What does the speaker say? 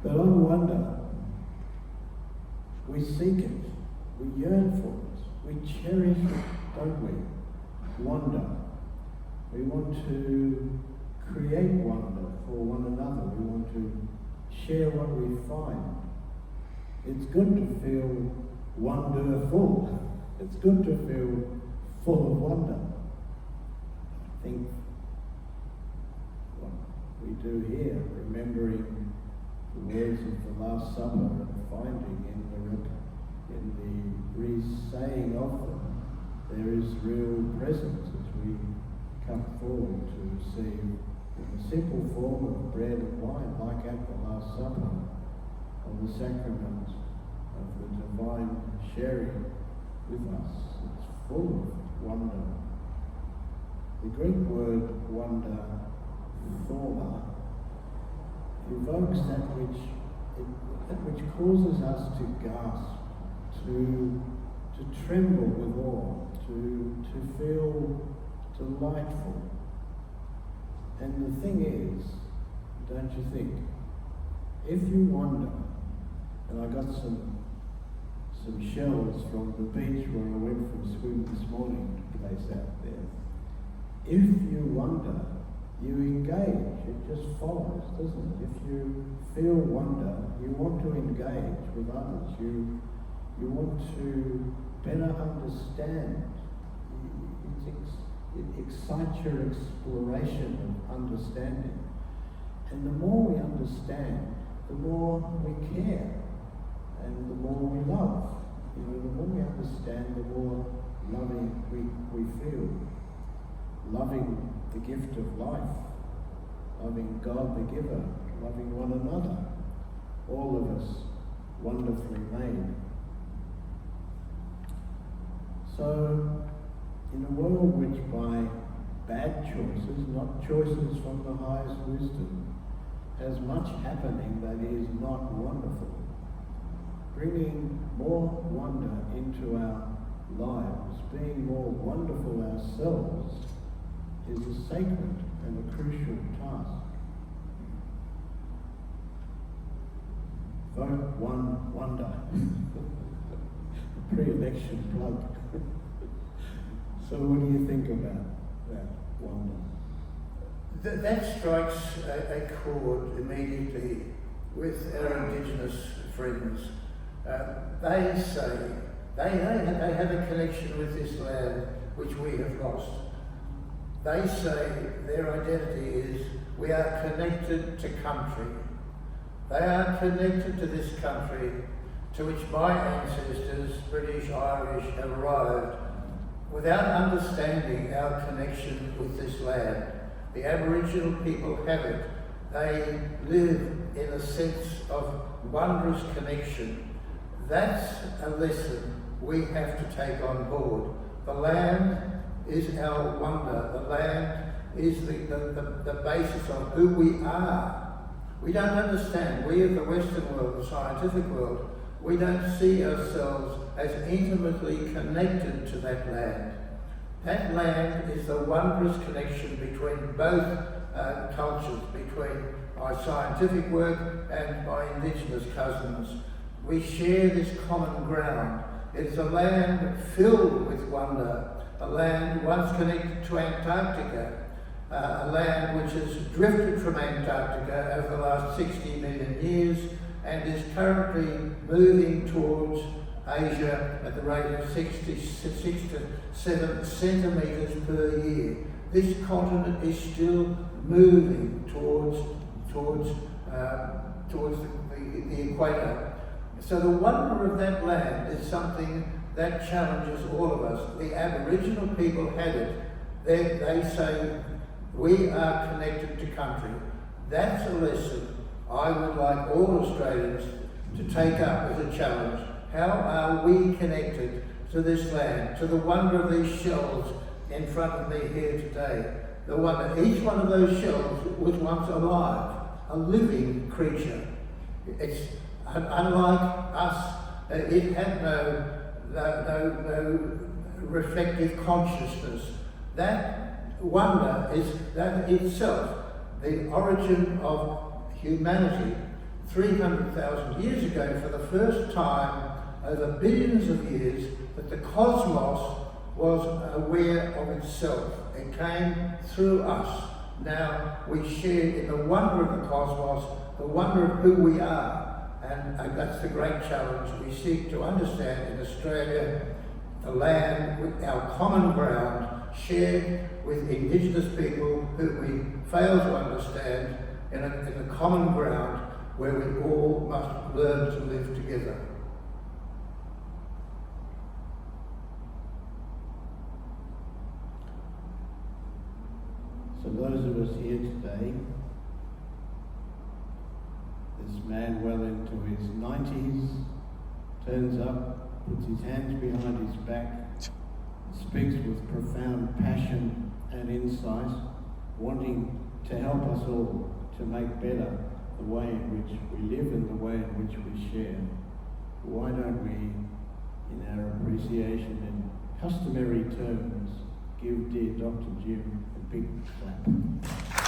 But on wonder, we seek it, we yearn for it, we cherish it, don't we? Wonder. We want to create wonder for one another. We want to share what we find. It's good to feel wonderful. It's good to feel full of wonder. I think what we do here, remembering the words of the Last Supper and finding in the re-saying of them, there is real presence as we come forward to receive in the simple form of bread and wine, like at the Last Supper, of the sacrament of the divine sharing with us. It's full of wonder. The Greek word wonder, thorma, evokes that which causes us to gasp, to tremble with awe, to feel delightful. And the thing is, don't you think, if you wonder, and I got some shells from the beach where I went for a swim this morning to place out there. If you wonder, you engage. It just follows, doesn't it? If you feel wonder, you want to engage with others. You want to better understand. It excites your exploration of understanding. And the more we understand, the more we care. And the more we love. The more we understand, the more loving we feel. Loving the gift of life. Loving God the giver. Loving one another. All of us wonderfully made. So, in a world which by bad choices, not choices from the highest wisdom, has much happening that is not wonderful, bringing more wonder into our lives, being more wonderful ourselves, is a sacred and a crucial task. Vote one wonder. Pre-election plug. So what do you think about that wonder? That strikes a chord immediately with our Indigenous friends. They say they have a connection with this land which we have lost. They say their identity is we are connected to country. They are connected to this country to which my ancestors, British, Irish, have arrived without understanding our connection with this land. The Aboriginal people have it. They live in a sense of wondrous connection. That's a lesson we have to take on board. The land is our wonder. The land is the basis of who we are. We don't understand, we of the Western world, the scientific world, we don't see ourselves as intimately connected to that land. That land is the wondrous connection between both cultures, between my scientific work and my Indigenous cousins. We share this common ground. It's a land filled with wonder, a land once connected to Antarctica, a land which has drifted from Antarctica over the last 60 million years and is currently moving towards Asia at the rate of 6 to 7 centimetres per year. This continent is still moving towards the equator. So the wonder of that land is something that challenges all of us. The Aboriginal people had it. They say, we are connected to country. That's a lesson I would like all Australians to take up as a challenge. How are we connected to this land, to the wonder of these shells in front of me here today? The wonder, each one of those shells was once alive, a living creature. It's unlike us, it had no reflective consciousness. That wonder is that itself, the origin of humanity, 300,000 years ago, for the first time over billions of years, that the cosmos was aware of itself. It came through us. Now we share in the wonder of the cosmos, the wonder of who we are, and that's the great challenge we seek to understand in Australia, the land, with our common ground, shared with Indigenous people who we fail to understand, in a common ground where we all must learn to live together. So those of us here today, this man well into his 90s, turns up, puts his hands behind his back, speaks with profound passion and insight, wanting to help us all to make better the way in which we live and the way in which we share. Why don't we, in our appreciation in customary terms, give dear Dr. Jim a big clap?